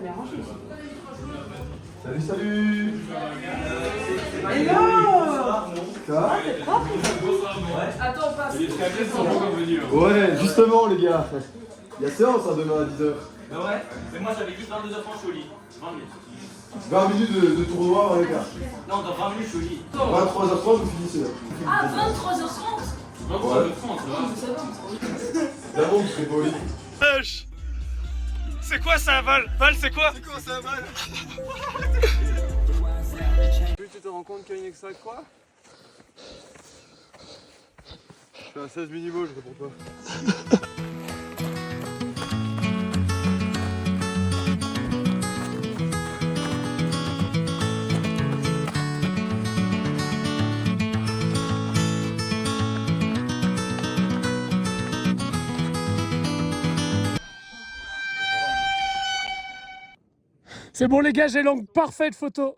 bien rangé ici. Salut, salut. Hello. Ça va? T'es propre ici. Attends, passe. Ouais, justement les gars. Il y a séance demain à 10h. Bah ouais, mais moi j'avais dit 22h30 je suis au lit. 20 minutes. 20 minutes de tournoi dans les gars. Non, dans 20 minutes je suis au lit. 23h30 vous finissez là. Ah, 23h30. 23h30, ça va. Ça va. D'abord vous serez pas au lit. C'est quoi ça, Val? Val, c'est quoi? C'est quoi ça, Val? Tu te rends compte qu'il y a une extra quoi? Je fais un 16 mini-ball, je réponds pas. C'est bon les gars, j'ai l'angle parfait de photo.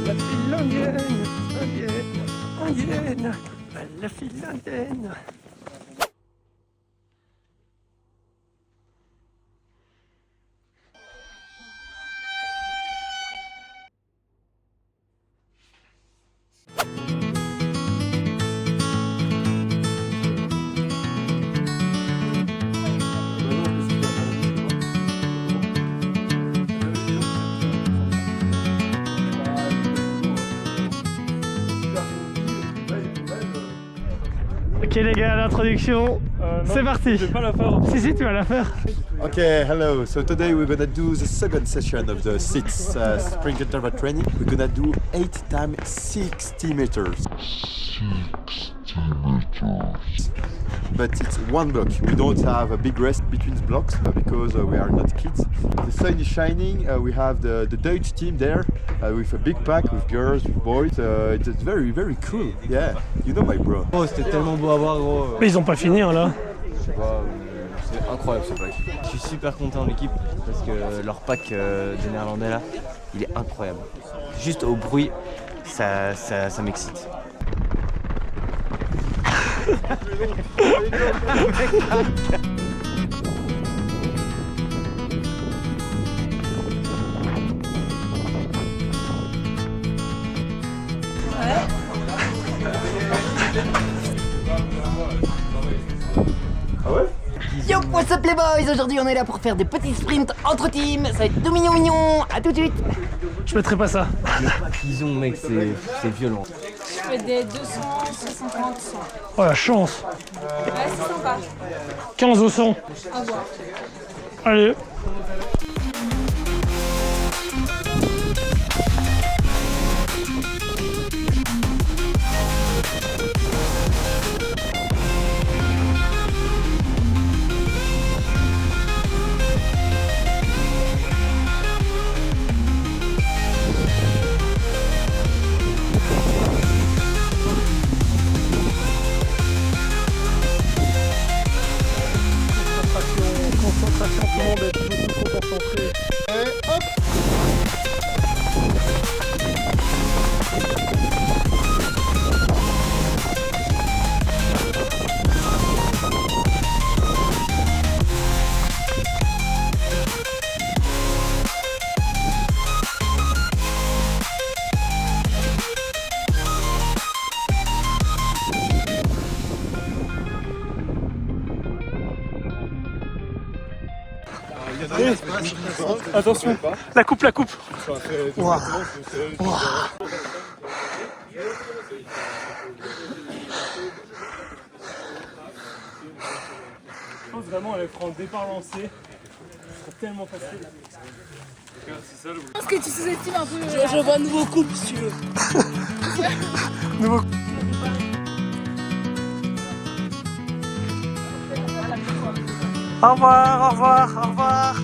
La finlandienne, indienne, la finlandienne. Ok les gars, l'introduction, c'est parti. Je vais pas la faire. Si, tu vas la faire. Okay, hello. So today we're gonna do the second session of the SITS sprint interval training. We're gonna do 8 times 60 meters. 60 meters. But it's one block. We don't have a big rest between the blocks because we are not kids. The sun is shining. We have the Dutch team there with a big pack with girls, with boys. It's very, very cool. Yeah, you know my bro. Oh, c'était tellement beau à voir, gros. Mais ils ont pas fini hein, là. Je sais pas, c'est incroyable ce pack. Je suis super content de l'équipe parce que leur pack des Néerlandais là, il est incroyable. Juste au bruit, ça m'excite. Ah ouais? Yo, what's up les boys? Aujourd'hui on est là pour faire des petits sprints entre teams. Ça va être tout mignon. À tout de suite. Je mettrai pas ça. Le pack qu'ils ont, mec, c'est violent. Je fais des 200, 150, 100. Oh la chance. Ouais, c'est sympa. 15 au 100. À voir. Allez. Concentration, tout le monde est beaucoup trop concentré. Et hop! Attention, la coupe, la coupe. Ouah. Ouah. Je pense vraiment elle prend le départ lancé. C'est tellement facile. Je pense que tu sous-estimes un peu. Je vois un nouveau couple si tu veux. Nouveau. Au revoir, au revoir, au revoir.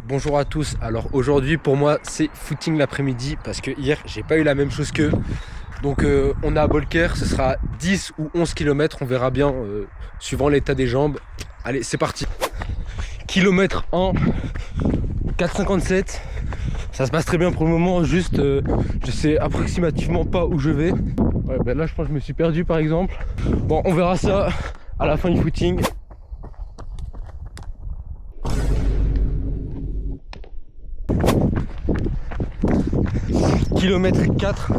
Bonjour à tous, alors aujourd'hui pour moi c'est footing l'après-midi parce que hier j'ai pas eu la même chose qu'eux. Donc on est à Bolker, ce sera 10 ou 11 km, on verra bien suivant l'état des jambes. Allez c'est parti. Kilomètre 1, 4,57. Ça se passe très bien pour le moment, juste je sais approximativement pas où je vais. Ouais, ben là je pense que je me suis perdu par exemple. Bon on verra ça à la fin du footing. Kilomètre 4.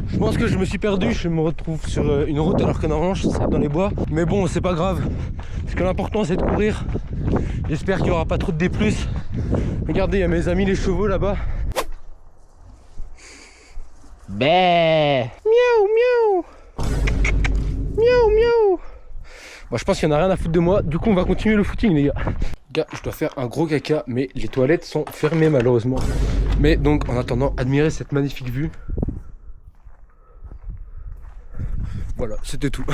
Je pense que je me suis perdu, je me retrouve sur une route alors que normalement je serais dans les bois. Mais bon c'est pas grave, parce que l'important c'est de courir. J'espère qu'il n'y aura pas trop de D+. Regardez, il y a mes amis les chevaux là-bas. Bé. Miaou miaou. Miaou miaou. Bon, je pense qu'il n'y en a rien à foutre de moi, du coup on va continuer le footing les gars. Gars, je dois faire un gros caca, mais les toilettes sont fermées malheureusement. Mais donc, en attendant, admirez cette magnifique vue. Voilà, c'était tout.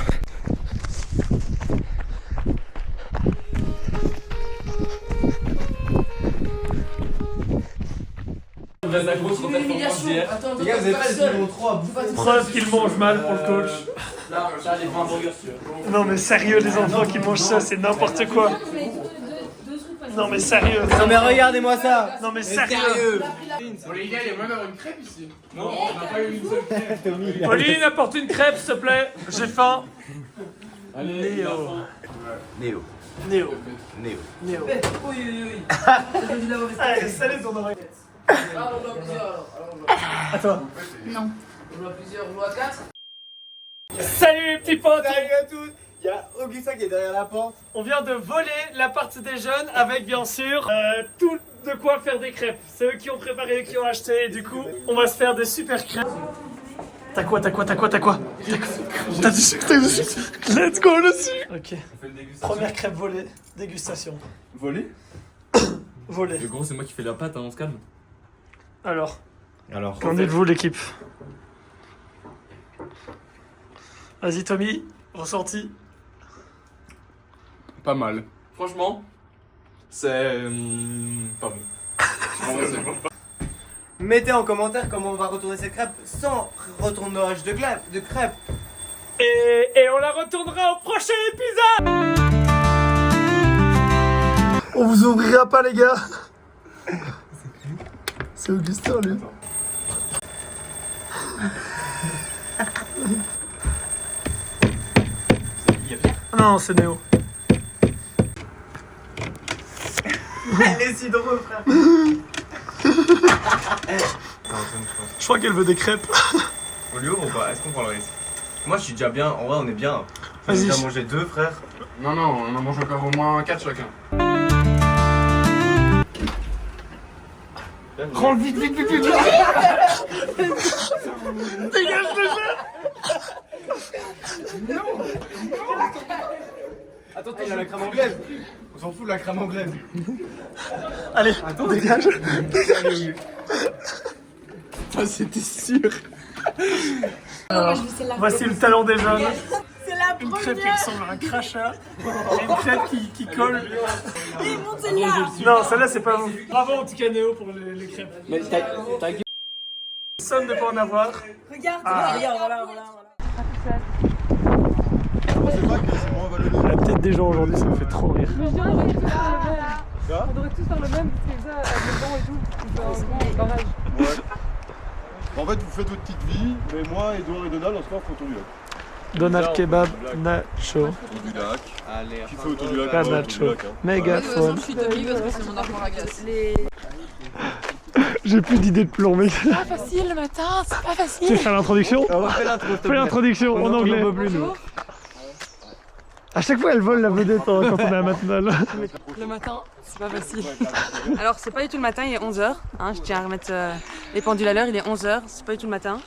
Preuve qu'il mange mal pour le coach. Non mais sérieux les enfants qui mangent ça, c'est n'importe quoi. Non mais sérieux. Non mais regardez-moi ça. Non mais sérieux. Bon les gars, il y a moyen d'avoir une crêpe ici. Non, on n'a pas eu une seule crêpe. Pauline, apporte une crêpe s'il te plaît. J'ai faim. Allez, Néo. Néo. Néo. Néo. Néo. Oui. Allez, salut ton oreille. Ah, on doit plusieurs alors. À toi. Non. On doit plusieurs, on doit 4. Salut les petits potes. Salut à tous. Il y a Augustin qui est derrière la porte. On vient de voler la partie des jeunes avec bien sûr tout de quoi faire des crêpes. C'est eux qui ont préparé, eux qui ont acheté et du coup on va se faire des super crêpes. T'as quoi T'as du sucre. Let's go le sucre. Ok. Première crêpe volée, dégustation. Volé. Volée. Le gros, c'est moi qui fais la pâte, hein, on se calme. Alors qu'en êtes-vous l'équipe? Vas-y Tommy, ressenti. Pas mal. Franchement, c'est pas bon. Mettez en commentaire comment on va retourner cette crêpe sans retournage de crêpe. Et on la retournera au prochain épisode. On vous ouvrira pas les gars. C'est Augustin lui. Non, c'est Néo. Elle est si drôle frère. Je crois qu'elle veut des crêpes. On lui ouvre ou pas? Est-ce qu'on prend le risque? Moi je suis déjà bien, en vrai on est bien. On a Vas-y. déjà mangé 2 frères. Non, on en mange encore au moins 4 chacun. Prends vite. Dégage le jeu. Attends, il y a la crème anglaise. On s'en fout de la crème anglaise. Allez, dégage. Ça, c'était sûr. Alors, voici le talent des jeunes. C'est la Une crêpe qui première. ressemble à un crachat et une crêpe qui colle. Et monte celle-là. Non, celle-là c'est pas vous. Bravo en tout cas Néo pour les crêpes. Mais t'as gueule. Sonne de pas en avoir. Regarde, Ah. regarde, voilà. La tête des gens aujourd'hui, ça me fait trop rire. On devrait tous faire le même, parce que ça, avec le banc et tout, on fait un grand barrage. En fait, vous faites votre petite vie, mais moi, Edouard et Donald, on se fait autour du lac. Donald Kebab, Nacho, Autour du lac. Allez, Qui fait autour du lac? pas Autour du Nacho, lac, hein. mégaphone. Je suis Tommy parce que c'est mon armoire à glace. J'ai plus d'idée de plomb, mec. C'est pas facile le matin, c'est pas Tu veux facile. faire l'introduction? Fais l'introduction en anglais. Bonjour. À chaque fois, elle vole la vedette quand on est à matinale. Le matin, c'est pas facile. Alors, c'est pas du tout le matin, il est 11h. Hein, je tiens à remettre les pendules à l'heure, il est 11h, c'est pas du tout le matin.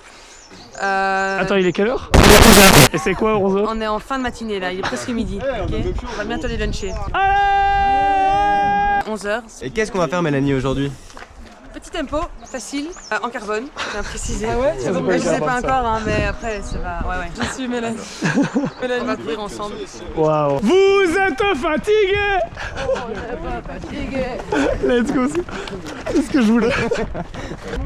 Attends, il est quelle heure? Il est 11h. Et c'est quoi 11h? On est en fin de matinée là, il est presque midi. Ok, on va bientôt aller luncher. 11h. Et qu'est-ce qu'on va faire Mélanie aujourd'hui? petit tempo, facile, en carbone, je tiens à préciser. Ah ouais, Je sais pas encore, hein, mais après, ça va. Ouais. Je suis Mélanie. On va courir ensemble. Waouh. Vous êtes fatigués? Let's go. C'est ce que je voulais.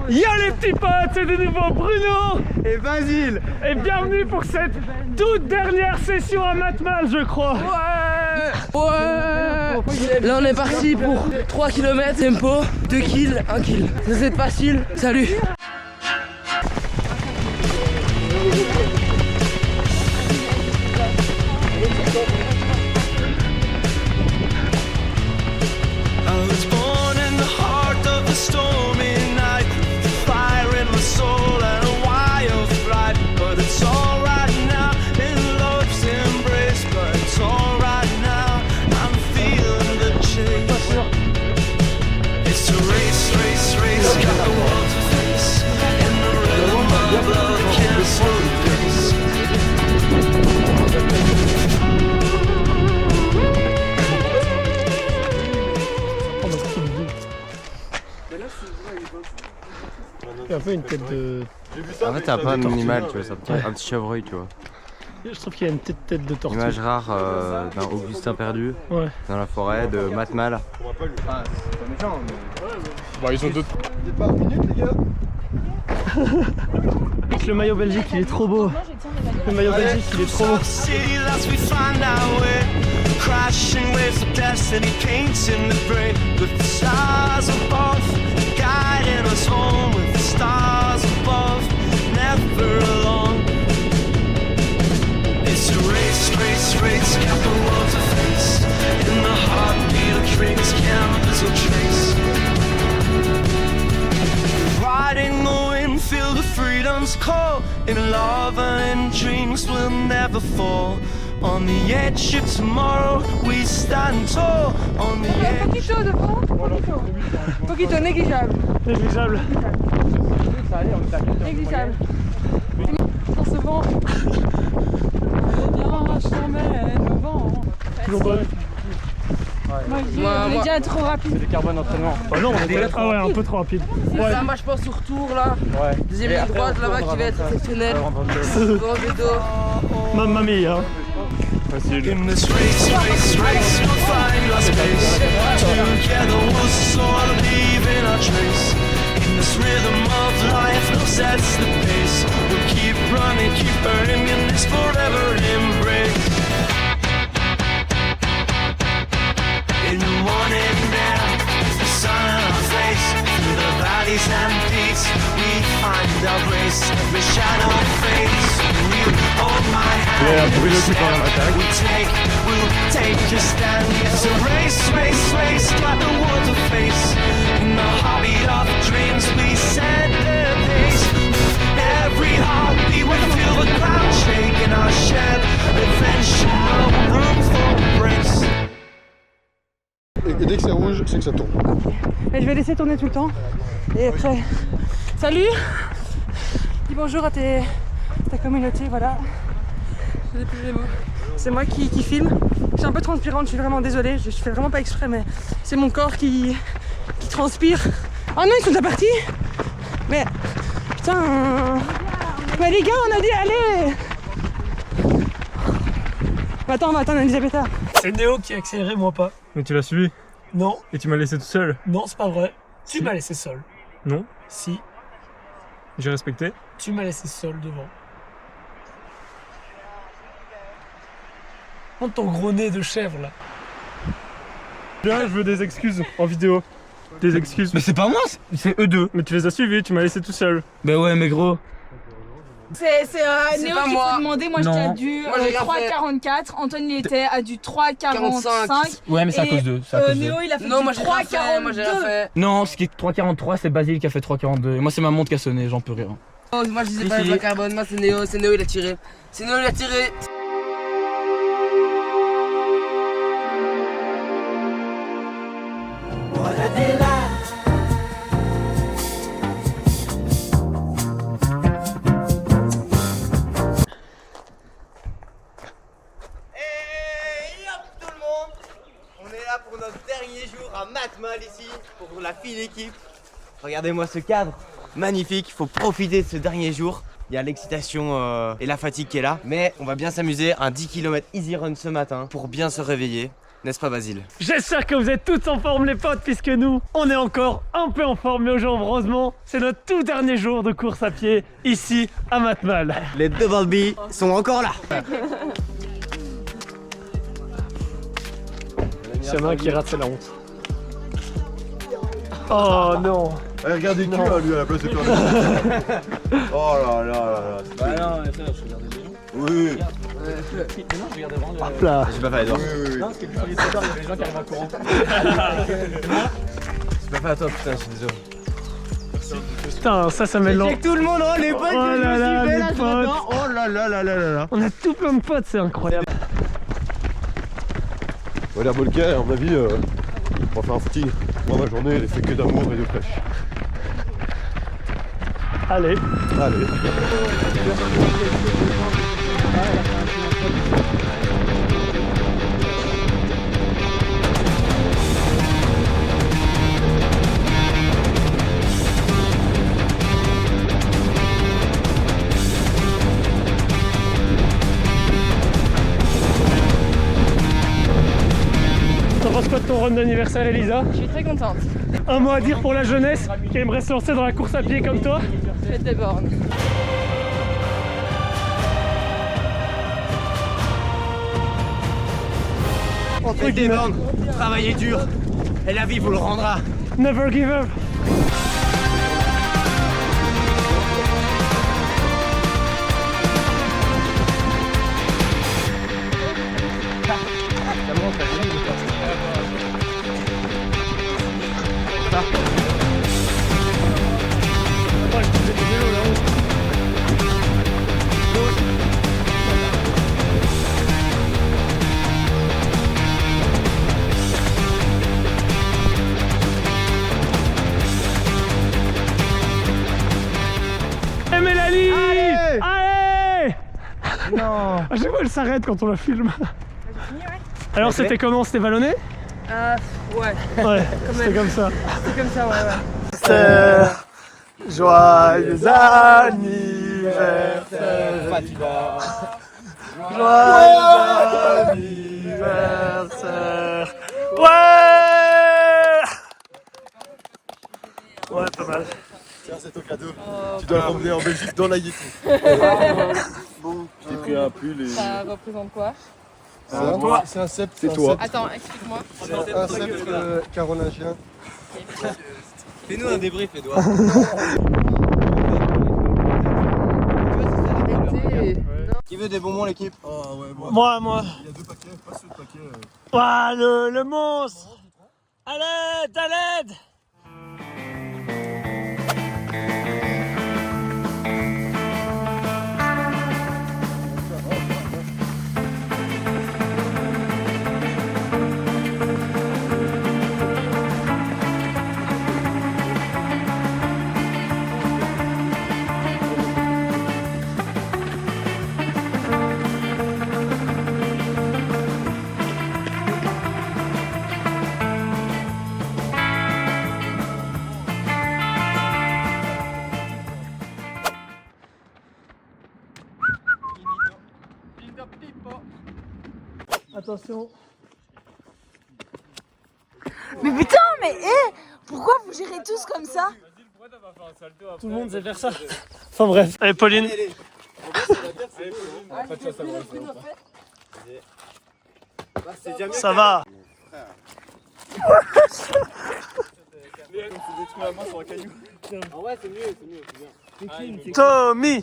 Yo les petits potes, c'est de nouveau Bruno et Basile. Et bienvenue pour cette toute dernière session à Matmal, je crois. Ouais. Là on est parti pour 3 km tempo, 2 kills, 1 kill. Ça c'est facile. Salut. Un peu une tête de... En fait, t'as pas un animal, tu vois, c'est un petit chevreuil, tu vois. Je trouve qu'il y a une petite tête de tortue. Image rare d'un Augustin perdu dans la forêt de Matmal. Bah, ils ont d'autres. Le maillot Belgique, il est trop beau. Le maillot Belgique, il est trop beau. Crashing waves of destiny painting the gray with the stars above, guiding us home with the stars above, never alone. It's a race, got the world to face. In the heartbeat of dreams, canvas will trace. Riding the wind, feel the freedom's call. In love and in dreams we'll never fall. On the edge of tomorrow, we stand tall. On the edge. Poquito devant. Poquito, négligeable. Négligeable. Négligeable. Dans ce vent. Bien, je t'emmène au vent. Toujours bonne. Moi, on est déjà trop rapide. C'est du carbone entraînement. Ah non, on est un peu trop rapide. Ça, moi je pense au retour là. Deuxième ligne droite là-bas qui va être exceptionnel. Dans le dos. Mamma mia. Facile. In this race, we'll find our space. Together we'll soar, leaving our trace. In this rhythm of life, love sets the pace. We'll keep running, keep burning in this forever embrace. In the morning now, the sun on our face. Through the valleys and peaks, we find our grace. Every shadow fades. You hold my hand. We'll take a stand. It's a race, got the world to face. In the heartbeat of dreams, we set the pace. Every heartbeat, we feel the ground shake in our shed. Adventure, no room for breaks. Et dès que c'est rouge, c'est que ça tourne. Ok. Et je vais laisser tourner tout le temps. Et après. Salut! Dis bonjour à ta communauté, voilà. Je n'ai plus les mots. C'est moi qui filme. Je suis un peu transpirante, je suis vraiment désolée. Je fais vraiment pas exprès, mais c'est mon corps qui transpire. Oh non, ils sont déjà partis! Mais. Putain! Mais les gars, on a dit allez! Attends, on va attendre Elisabetta. C'est Néo qui a accéléré, moi pas. Mais tu l'as suivi? Non. Et tu m'as laissé tout seul? Non, c'est pas vrai. Si. Tu m'as laissé seul. Non. Si. J'ai respecté. Tu m'as laissé seul devant. Prends ton gros nez de chèvre là. Bien, je veux des excuses en vidéo. Des excuses. Mais c'est pas moi, c'est eux deux. Mais tu les as suivis, tu m'as laissé tout seul. Bah ouais, mais gros. C'est Néo pas qu'il moi. faut demander. Moi j'étais à du Moi, j'ai rien fait. 3,44. Antoine il était à du 3,45. Ouais, mais c'est à cause d'eux. C'est à cause d'eux. Néo il a fait Non, du moi j'ai rien fait, moi j'ai rien 3,42. fait. Non, ce qui est 3,43, c'est Basile qui a fait 3,42. Et moi, c'est ma montre qui a sonné, j'en peux rire. Oh, moi je disais pas de la carbone, moi c'est Néo il a tiré. C'est Néo il a tiré. On est là pour notre dernier jour à Matmal ici, pour la fine équipe. Regardez-moi ce cadre, magnifique, faut profiter de ce dernier jour. Il y a l'excitation et la fatigue qui est là, mais on va bien s'amuser, un 10 km easy run ce matin pour bien se réveiller, n'est-ce pas Basile? J'espère que vous êtes tous en forme les potes, puisque nous, on est encore un peu en forme, mais aujourd'hui, heureusement, c'est notre tout dernier jour de course à pied ici à Matmal. Les Double B sont encore là. S'il y en a un qui rate, c'est la honte. Oh non. Allez, regarde du cul à lui à la place de toi. Oh là là là là. Bah non, mais frère, je regardais les gens. Oui. Mais non, je regardais vraiment. Hop là. J'ai pas fait à toi. Non, parce que du premier secteur, il y avait des gens qui arrivent en courant. J'ai pas fait à toi, putain, je suis désolé. Putain, ça mélange. Check tout le monde, oh les potes Oh que je là me là, suis fait les là ce potes. matin. Oh là là là là là là. On a tout plein de potes, c'est incroyable. On va aller à Bolquet, à mon avis, on va faire un footing. Moi, ma journée, elle est faite que d'amour et de pêche. Allez. Allez. T'en penses quoi de ton run d'anniversaire, Elisa? Je suis très contente. Un mot à dire pour la jeunesse qui aimerait se lancer dans la course à pied comme toi? Faites des bornes. Faites des bornes, travaillez dur, et la vie vous le rendra. Never give up. Et Mélanie! Allez! Non. À chaque fois elle s'arrête quand on la filme. Alors c'était comment? C'était vallonné? Ouais. Ouais, c'était comme ça. C'est comme ça, ouais. Joyeux anniversaire, joyeux anniversaire. Ouais! Ouais, pas mal. Tiens, c'est ton cadeau. Tu dois le ramener en Belgique dans la Yeti. Bon, je t'ai pris un pull et. Ça représente quoi? C'est un sept. C'est toi. Attends, explique-moi. C'est un sept carolingien. Fais-nous un débrief, Edouard. Qui veut des bonbons, l'équipe? Oh ouais, moi. Moi. Il y a 2 paquets, pas ce paquet. Ouah, le monstre! À l'aide, à l'aide! Attention. Mais putain, mais pourquoi vous gérez tous comme ça? Tout le monde sait faire ça. Enfin bref. Allez Pauline. Ça va. Tommy.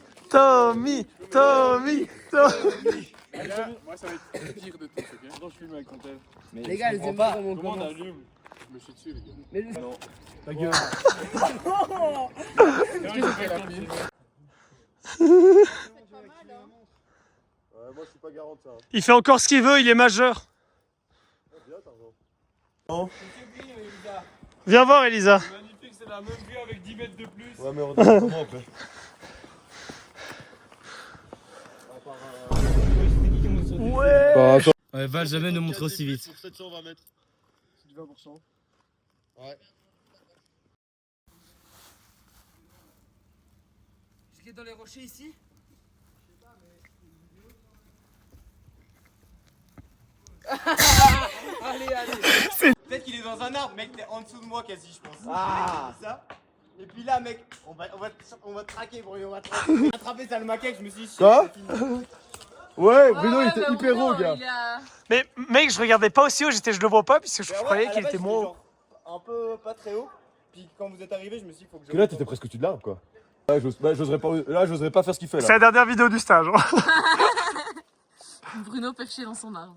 Moi ça va être le pire de tous, ok? Quand je filme avec ton tel. Les gars, les aime pas comment on Comment commence. t'allumes? Je me suis dessus, les gars. Mais le- Non. Ta gueule. Moi, je suis pas garant de ça. Il fait encore ce qu'il veut, il est majeur. Viens voir Elisa. Magnifique, c'est la même vue avec 10 mètres de plus. Ouais, mais on regarde comment après. Ouais. Ouais, Val, jamais ne montrer aussi vite. Pour 720 mètres. C'est du 20%. Ouais. qu'il est dans les rochers ici? Allez, allez. Peut-être qu'il est dans un arbre, mec, t'es en dessous de moi quasi, je pense. Ah ça. Et puis là, mec, on va te traquer, Bruno, on va te traquer. Attraper ça le maquette, je me suis dit, Quoi? c'est fini. Ouais, Bruno, il était hyper haut, gars. Mais mec, je regardais pas aussi haut, je le vois pas puisque je Bah ouais, croyais à la qu'il base, était j'étais moins haut. genre un peu pas très haut. Puis quand vous êtes arrivé, je me suis dit, faut que je. Parce que là, t'étais presque au-dessus de l'arbre, quoi. Ouais, j'oserais pas faire ce qu'il fait là. C'est la dernière vidéo du stage. Hein. Bruno perché dans son arbre.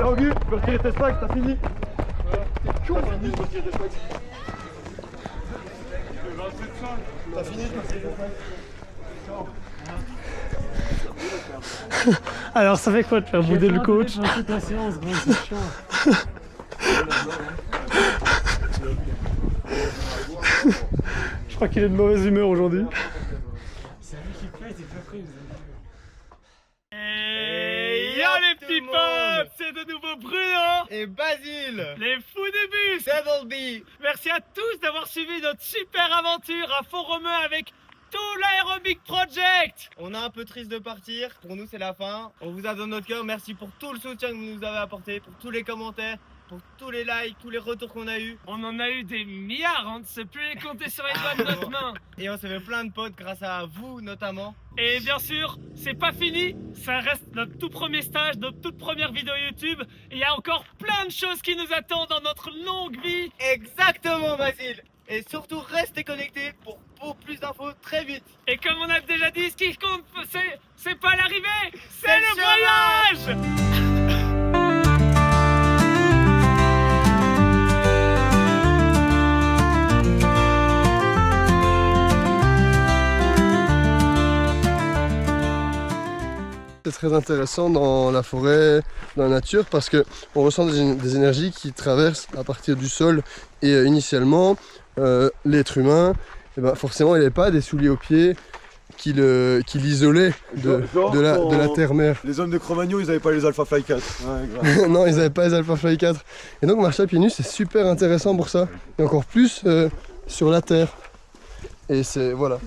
Auguste, tu peux retirer tes stacks, t'as fini. T'as fini, tu peux retirer tes stacks. T'as fini, tu peux retirer tes stacks. Alors, ça fait quoi de faire bouder le coach? Je crois qu'il est de mauvaise humeur aujourd'hui. Et yo les petits potes, c'est de nouveau Bruno Et Basile. les fous du bus. Double B. Merci à tous d'avoir suivi notre super aventure à Font-Romeu avec tout l'Aerobic Project. On est un peu triste de partir. Pour nous, c'est la fin. On vous a dans notre cœur. Merci pour tout le soutien que vous nous avez apporté, pour tous les commentaires, pour tous les likes, tous les retours qu'on a eu. On en a eu des milliards, on ne sait plus les compter sur les doigts de notre main. Et on s'est fait plein de potes grâce à vous notamment. Et bien sûr, c'est pas fini, ça reste notre tout premier stage, notre toute première vidéo YouTube. Et il y a encore plein de choses qui nous attendent dans notre longue vie. Exactement, Basile. Et surtout, restez connectés pour plus d'infos très vite. Et comme on a déjà dit, ce qui compte, c'est pas l'arrivée, c'est le voyage. C'est très intéressant dans la forêt, dans la nature, parce qu'on ressent des énergies qui traversent à partir du sol. Et initialement, l'être humain, forcément, il n'avait pas des souliers aux pieds qui l'isolaient de la terre-mère. Les hommes de Cro-Magnon, ils n'avaient pas les Alpha Fly 4. Ouais, grave. Non, ils n'avaient pas les Alpha Fly 4. Et donc marcher à pieds nus, c'est super intéressant pour ça. Et encore plus sur la terre. Et c'est... voilà.